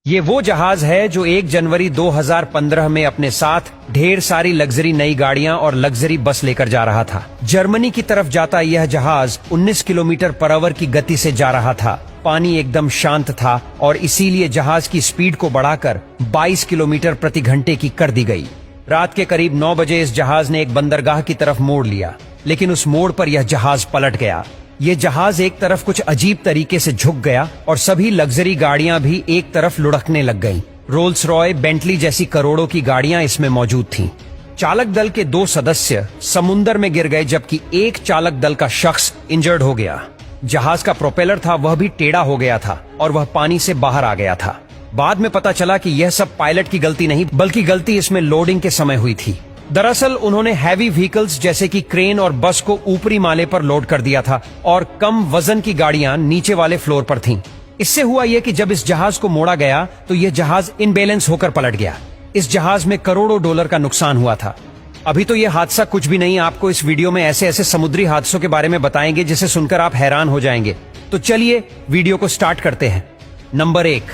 ये वो जहाज है जो 1 जनवरी 2015 में अपने साथ ढेर सारी लग्जरी नई गाड़ियां और लग्जरी बस लेकर जा रहा था। जर्मनी की तरफ जाता यह जहाज 19 किलोमीटर पर आवर की गति से जा रहा था। पानी एकदम शांत था और इसीलिए जहाज की स्पीड को बढ़ाकर 22 किलोमीटर प्रति घंटे की कर दी गई। रात के करीब 9 बजे इस जहाज ने एक बंदरगाह की तरफ मोड़ लिया, लेकिन उस मोड़ पर यह जहाज पलट गया। ये जहाज एक तरफ कुछ अजीब तरीके से झुक गया और सभी लग्जरी गाड़ियां भी एक तरफ लुढ़कने लग गईं। रोल्स रॉय, बेंटली जैसी करोड़ों की गाड़ियां इसमें मौजूद थीं। चालक दल के 2 सदस्य समुंदर में गिर गए, जबकि एक चालक दल का शख्स इंजर्ड हो गया। जहाज का प्रोपेलर था वह भी टेढ़ा हो गया था और वह पानी से बाहर आ गया था। बाद में पता चला कि यह सब पायलट की गलती नहीं, बल्कि गलती इसमें लोडिंग के समय हुई थी। दरअसल उन्होंने हैवी व्हीकल्स जैसे कि क्रेन और बस को ऊपरी माले पर लोड कर दिया था और कम वजन की गाड़ियां नीचे वाले फ्लोर पर थीं। इससे हुआ यह कि जब इस जहाज को मोड़ा गया तो यह जहाज इनबैलेंस होकर पलट गया। इस जहाज में करोड़ों डॉलर का नुकसान हुआ था। अभी तो यह हादसा कुछ भी नहीं, आपको इस वीडियो में ऐसे ऐसे समुद्री हादसों के बारे में बताएंगे जिसे सुनकर आप हैरान हो जाएंगे। तो चलिए वीडियो को स्टार्ट करते हैं। नंबर 1,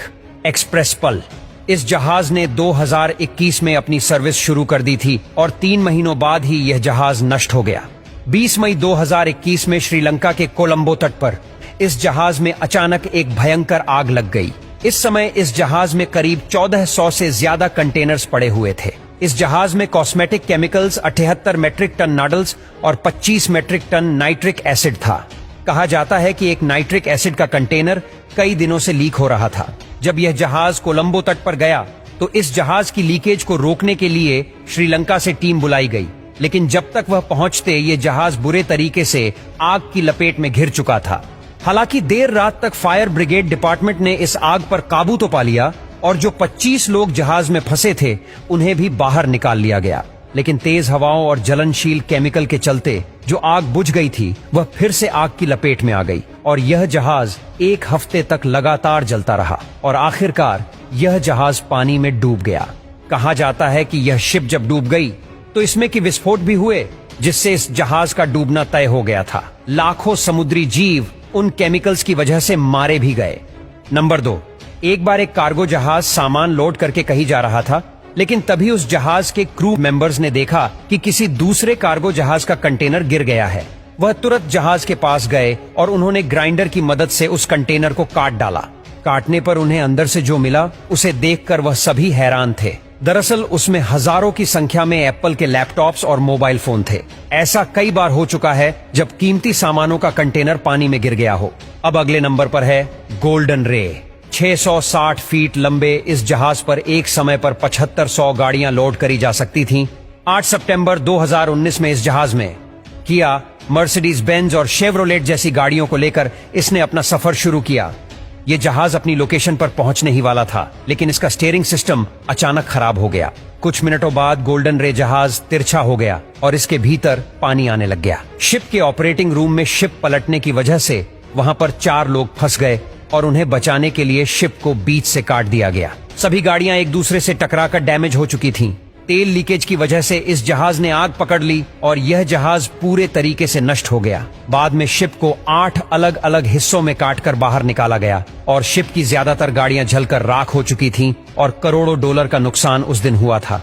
एक्सप्रेस पल। इस जहाज ने 2021 में अपनी सर्विस शुरू कर दी थी और 3 महीनों बाद ही यह जहाज नष्ट हो गया। 20 मई 2021 में श्रीलंका के कोलंबो तट पर इस जहाज में अचानक एक भयंकर आग लग गई। इस समय इस जहाज में करीब 1400 से ज्यादा कंटेनर्स पड़े हुए थे। इस जहाज में cosmetic chemicals, 78 metric ton noodles और 25 मेट्रिक टन नाइट्रिक एसिड था। कहा जाता है कि एक नाइट्रिक एसिड का कंटेनर कई दिनों से लीक हो रहा था। जब यह जहाज कोलंबो तट पर गया तो इस जहाज की लीकेज को रोकने के लिए श्रीलंका से टीम बुलाई गई, लेकिन जब तक वह पहुंचते ये जहाज बुरे तरीके से आग की लपेट में घिर चुका था। हालांकि देर रात तक फायर ब्रिगेड डिपार्टमेंट ने इस आग पर काबू तो पा लिया और जो 25 लोग जहाज में फंसे थे उन्हें भी बाहर निकाल लिया गया, लेकिन तेज हवाओं और जलनशील केमिकल के चलते जो आग बुझ गई थी वह फिर से आग की लपेट में आ गई और यह जहाज 1 हफ्ते तक लगातार जलता रहा और आखिरकार यह जहाज पानी में डूब गया। कहा जाता है कि यह शिप जब डूब गई तो इसमें की विस्फोट भी हुए, जिससे इस जहाज का डूबना तय हो गया था। लाखों समुद्री जीव उन केमिकल्स की वजह से मारे भी गए। नंबर 2, एक बार एक कार्गो जहाज सामान लोड करके कहीं जा रहा था, लेकिन तभी उस जहाज के क्रू मेंबर्स ने देखा कि किसी दूसरे कार्गो जहाज का कंटेनर गिर गया है। वह तुरंत जहाज के पास गए और उन्होंने ग्राइंडर की मदद से उस कंटेनर को काट डाला। काटने पर उन्हें अंदर से जो मिला उसे देखकर वह सभी हैरान थे। दरअसल उसमें हजारों की संख्या में एप्पल के लैपटॉप्स और मोबाइल फोन थे। ऐसा कई बार हो चुका है जब कीमती सामानों का कंटेनर पानी में गिर गया हो। अब अगले नंबर पर है गोल्डन रे। 660 फीट लंबे इस जहाज पर एक समय पर 7500 गाड़ियां लोड करी जा सकती थीं। 8 सितंबर 2019 में इस जहाज में किया, मर्सिडीज बेंज और शेवरोलेट जैसी गाड़ियों को लेकर इसने अपना सफर शुरू किया। यह जहाज अपनी लोकेशन पर पहुंचने ही वाला था, लेकिन इसका स्टीयरिंग सिस्टम अचानक खराब हो गया। कुछ मिनटों बाद गोल्डन रे जहाज तिरछा हो गया और इसके भीतर पानी आने लग गया। शिप के ऑपरेटिंग रूम में शिप पलटने की वजह से वहां पर 4 लोग फंस गए और उन्हें बचाने के लिए शिप को बीच से काट दिया गया। सभी गाड़ियां एक दूसरे से टकराकर डैमेज हो चुकी थीं। तेल लीकेज की वजह से इस जहाज ने आग पकड़ ली और यह जहाज पूरे तरीके से नष्ट हो गया। बाद में शिप को 8 अलग अलग हिस्सों में काटकर बाहर निकाला गया और शिप की ज्यादातर गाड़ियां जलकर राख हो चुकी थीं और करोड़ों डॉलर का नुकसान उस दिन हुआ था।